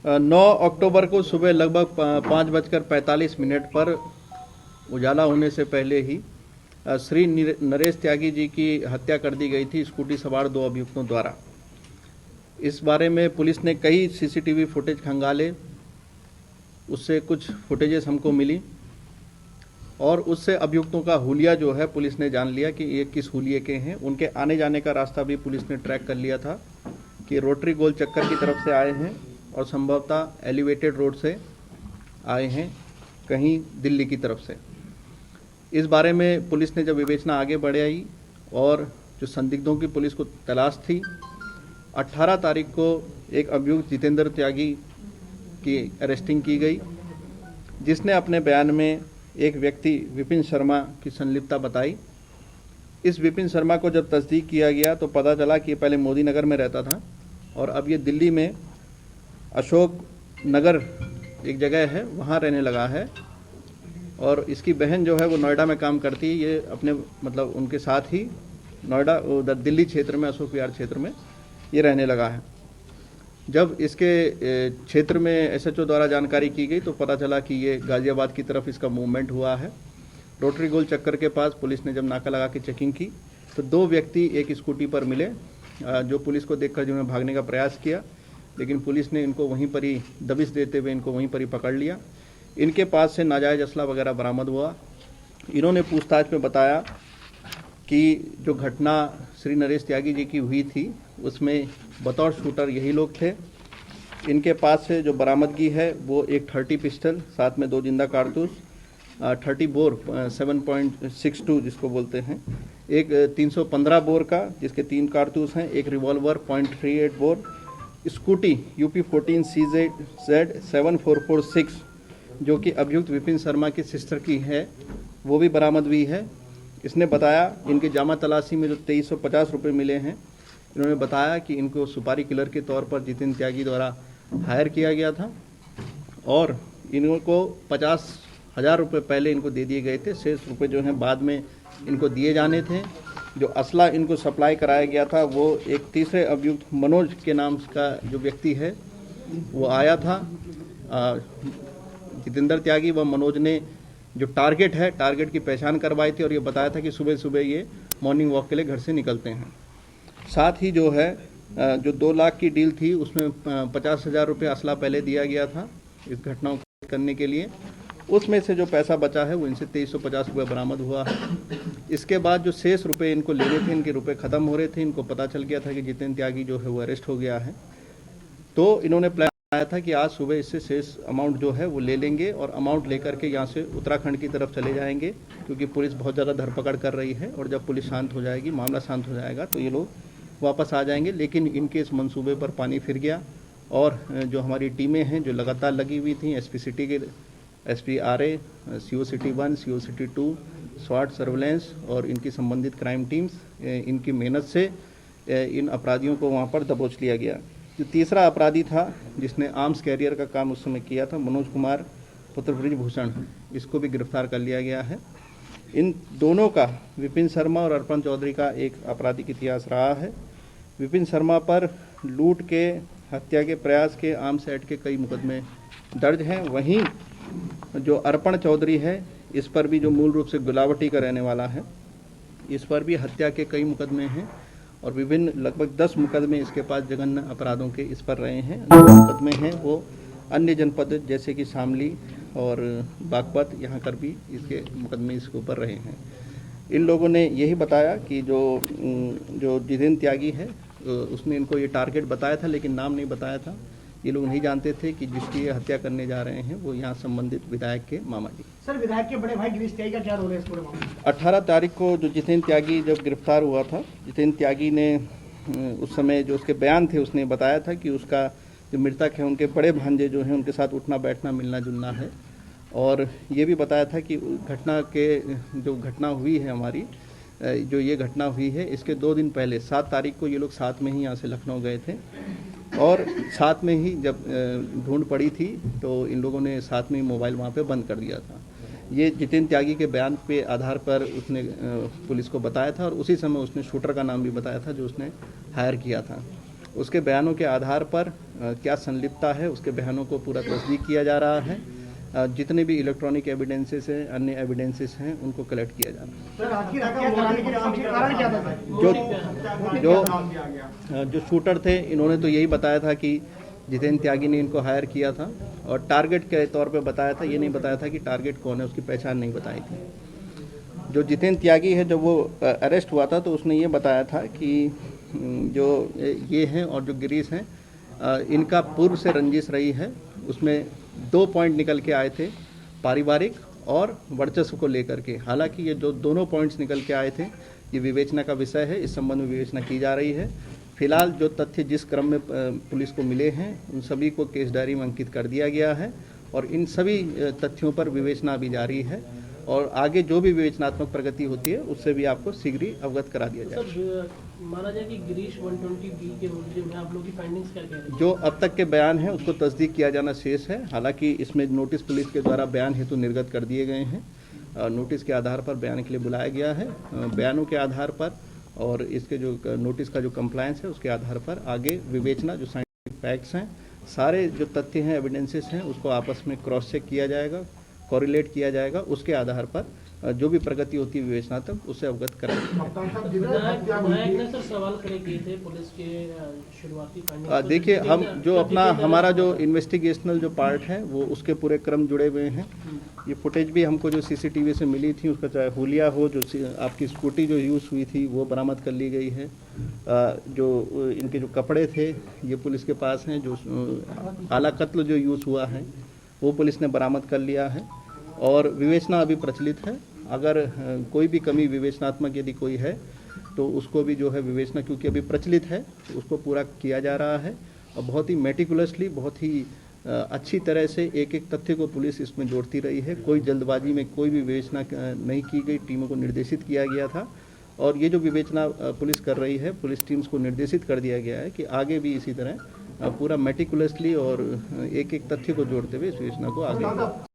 9 अक्टूबर को सुबह लगभग 5:45 पर उजाला होने से पहले ही श्री नरेश त्यागी जी की हत्या कर दी गई थी स्कूटी सवार 2 अभियुक्तों द्वारा। इस बारे में पुलिस ने कई सीसीटीवी फुटेज खंगाले, उससे कुछ फुटेजेस हमको मिली और उससे अभियुक्तों का हुलिया जो है पुलिस ने जान लिया कि ये किस हुलिये के हैं। उनके आने जाने का रास्ता भी पुलिस ने ट्रैक कर लिया था कि रोटरी गोल चक्कर की तरफ से आए हैं और संभवतः एलिवेटेड रोड से आए हैं, कहीं दिल्ली की तरफ से। इस बारे में पुलिस ने जब विवेचना आगे बढ़ाई और जो संदिग्धों की पुलिस को तलाश थी, 18 तारीख को एक अभियुक्त जितेंद्र त्यागी की अरेस्टिंग की गई, जिसने अपने बयान में एक व्यक्ति विपिन शर्मा की संलिप्तता बताई। इस विपिन शर्मा को जब तस्दीक किया गया तो पता चला कि पहले मोदी नगर में रहता था और अब ये दिल्ली में अशोक नगर एक जगह है, वहाँ रहने लगा है और इसकी बहन जो है वो नोएडा में काम करती है। ये अपने मतलब उनके साथ ही नोएडा उधर दिल्ली क्षेत्र में अशोक विहार क्षेत्र में ये रहने लगा है। जब इसके क्षेत्र में एसएचओ द्वारा जानकारी की गई तो पता चला कि ये गाजियाबाद की तरफ इसका मूवमेंट हुआ है। रोटरी गोल चक्कर के पास पुलिस ने जब नाका लगा के चेकिंग की तो 2 व्यक्ति एक स्कूटी पर मिले, जो पुलिस को देखकर जिन्होंने भागने का प्रयास किया, लेकिन पुलिस ने इनको वहीं पर ही दबिश देते हुए इनको वहीं पर ही पकड़ लिया। इनके पास से नाजायज़ असला वगैरह बरामद हुआ। इन्होंने पूछताछ में बताया कि जो घटना श्री नरेश त्यागी जी की हुई थी उसमें बतौर शूटर यही लोग थे। इनके पास से जो बरामदगी है वो एक 30 पिस्टल, साथ में 2 जिंदा कारतूस, 30 बोर 7.62 जिसको बोलते हैं, एक 315 बोर का जिसके 3 कारतूस हैं, एक revolver .38 bore, scooty UP 14 CZ 7446 जो कि अभियुक्त विपिन शर्मा की सिस्टर की है, वो भी बरामद हुई है। इसने बताया इनके जामा तलाशी में जो 2350 रुपये मिले हैं, इन्होंने बताया कि इनको सुपारी किलर के तौर पर जितेंद्र त्यागी द्वारा हायर किया गया था और इनको 50,000 रुपये पहले इनको दे दिए गए थे। शेष रुपये जो हैं बाद में इनको दिए जाने थे। जो असला इनको सप्लाई कराया गया था वो एक तीसरे अभियुक्त मनोज के नाम का जो व्यक्ति है वो आया था। जितेंद्र त्यागी व मनोज ने जो टारगेट की पहचान करवाई थी और ये बताया था कि सुबह सुबह ये मॉर्निंग वॉक के लिए घर से निकलते हैं। साथ ही जो है जो 2 लाख की डील थी उसमें 50,000 रुपये असला पहले दिया गया था इस घटनाओं को करने के लिए। उसमें से जो पैसा बचा है वो इनसे 2350 रुपये बरामद हुआ है। इसके बाद जो शेष रुपये इनको लेने थे, इनके रुपये ख़त्म हो रहे थे, इनको पता चल गया था कि जितेंद्र त्यागी जो है वो अरेस्ट हो गया है। तो इन्होंने प्लान आया था कि आज सुबह इससे शेष अमाउंट जो है वो ले लेंगे और अमाउंट लेकर के यहाँ से उत्तराखंड की तरफ चले जाएंगे, क्योंकि पुलिस बहुत ज़्यादा धरपकड़ कर रही है और जब पुलिस शांत हो जाएगी, मामला शांत हो जाएगा तो ये लोग वापस आ जाएंगे। लेकिन इनके इस मंसूबे पर पानी फिर गया और जो हमारी टीमें हैं जो लगातार लगी हुई थी, SP सिटी के SP RA, CO city 1, CO city 2, स्वाट सर्वेलेंस और इनकी संबंधित क्राइम टीम्स, इनकी मेहनत से इन अपराधियों को वहाँ पर दबोच लिया गया। जो तीसरा अपराधी था जिसने आर्म्स कैरियर का काम उस समय किया था, मनोज कुमार पुत्र ब्रिजभूषण, इसको भी गिरफ्तार कर लिया गया है। इन दोनों का, विपिन शर्मा और अर्पण चौधरी का, एक आपराधिक इतिहास रहा है। विपिन शर्मा पर लूट के, हत्या के प्रयास के, आर्म्स एक्ट के कई मुकदमे दर्ज हैं। वहीं जो अर्पण चौधरी है इस पर भी, जो मूल रूप से गुलावटी का रहने वाला है, इस पर भी हत्या के कई मुकदमे हैं और विभिन्न लगभग 10 मुकदमे इसके पास जघन्य अपराधों के इस पर रहे हैं। जो मुकदमे हैं वो अन्य जनपद जैसे कि शामली और बागपत, यहाँ पर भी इसके मुकदमे इसके ऊपर रहे हैं। इन लोगों ने यही बताया कि जो जितेंद्र त्यागी है उसने इनको ये टारगेट बताया था, लेकिन नाम नहीं बताया था। ये लोग नहीं जानते थे कि जिसकी ये हत्या करने जा रहे हैं वो यहाँ संबंधित विधायक के मामा जी। सर, विधायक के बड़े भाई गिरीश त्यागी का क्या रोल है इस पूरे मामले में? 18 तारीख को जो जितेंद्र त्यागी जब गिरफ्तार हुआ था, जितेंद्र त्यागी ने उस समय जो उसके बयान थे उसने बताया था कि उसका जो मृतक है उनके बड़े भांजे जो हैं उनके साथ उठना बैठना मिलना जुलना है। और ये भी बताया था कि जो घटना हुई है हमारी, जो ये घटना हुई है इसके 2 दिन पहले 7 तारीख को ये लोग साथ में ही यहाँ से लखनऊ गए थे और साथ में ही जब ढूंढ पड़ी थी तो इन लोगों ने साथ में ही मोबाइल वहाँ पे बंद कर दिया था। ये जितेंद्र त्यागी के बयान पे आधार पर उसने पुलिस को बताया था और उसी समय उसने शूटर का नाम भी बताया था जो उसने हायर किया था। उसके बयानों के आधार पर क्या संलिप्तता है, उसके बयानों को पूरा तस्दीक किया जा रहा है। जितने भी इलेक्ट्रॉनिक एविडेंसेस हैं, अन्य एविडेंसेस हैं, उनको कलेक्ट किया जा रहा है। सर आखिर हत्या कराने के पीछे कारण क्या था जो शूटर थे, इन्होंने तो यही बताया था कि जितेंद्र त्यागी ने इनको हायर किया था और टारगेट के तौर पे बताया था, ये नहीं बताया था कि टारगेट कौन है, उसकी पहचान नहीं बताई थी। जो जितेंद्र त्यागी है, जब वो अरेस्ट हुआ था तो उसने ये बताया था कि जो ये हैं और जो गिरीश हैं, इनका पूर्व से रंजिश रही है। उसमें 2 पॉइंट निकल के आए थे, पारिवारिक और वर्चस्व को लेकर के। हालांकि ये जो दोनों पॉइंट्स निकल के आए थे, ये विवेचना का विषय है, इस संबंध में विवेचना की जा रही है। फिलहाल जो तथ्य जिस क्रम में पुलिस को मिले हैं, उन सभी को केस डायरी में अंकित कर दिया गया है और इन सभी तथ्यों पर विवेचना अभी जारी है और आगे जो भी विवेचनात्मक प्रगति होती है उससे भी आपको शीघ्र ही अवगत करा दिया जाएगा। सर माना जाए कि गिरीश 120B के मुद्दे में आप लोग की फाइंडिंग्स क्या कह रहे हैं? जो अब तक के बयान हैं उसको तस्दीक किया जाना शेष है। हालांकि इसमें नोटिस पुलिस के द्वारा बयान हेतु निर्गत कर दिए गए हैं। नोटिस के आधार पर बयान के लिए बुलाया गया है। बयानों के आधार पर और इसके जो नोटिस का जो कंप्लायंस है उसके आधार पर आगे विवेचना, जो साइंटिफिक फैक्ट्स हैं, सारे जो तथ्य हैं, एविडेंसेस हैं, उसको आपस में क्रॉस चेक किया जाएगा, कोरिलेट किया जाएगा। उसके आधार पर जो भी प्रगति होती है विवेचना तक, उससे अवगत कराएंगे। विधायक ने सर सवाल खड़े किए थे पुलिस के शुरुआती फाइंडिंग्स। देखिए, हम जो अपना हमारा जो इन्वेस्टिगेशनल जो पार्ट है वो उसके पूरे क्रम जुड़े हुए हैं। ये फुटेज भी हमको जो सीसीटीवी से मिली थी, उसका चाहे हुलिया हो, जो आपकी स्कूटी जो यूज़ हुई थी वो बरामद कर ली गई है। जो इनके जो कपड़े थे ये पुलिस के पास हैं। जो आला कत्ल जो यूज़ हुआ है वो पुलिस ने बरामद कर लिया है और विवेचना अभी प्रचलित है। अगर कोई भी कमी विवेचनात्मक यदि कोई है तो उसको भी जो है विवेचना, क्योंकि अभी प्रचलित है, तो उसको पूरा किया जा रहा है और बहुत ही मेटिकुलसली, बहुत ही अच्छी तरह से एक एक तथ्य को पुलिस इसमें जोड़ती रही है। कोई जल्दबाजी में कोई भी विवेचना नहीं की गई, टीमों को निर्देशित किया गया था और ये जो विवेचना पुलिस कर रही है, पुलिस टीम्स को निर्देशित कर दिया गया है कि आगे भी इसी तरह पूरा मेटिकुलसली और एक एक तथ्य को जोड़ते हुए इस विवेचना को आगे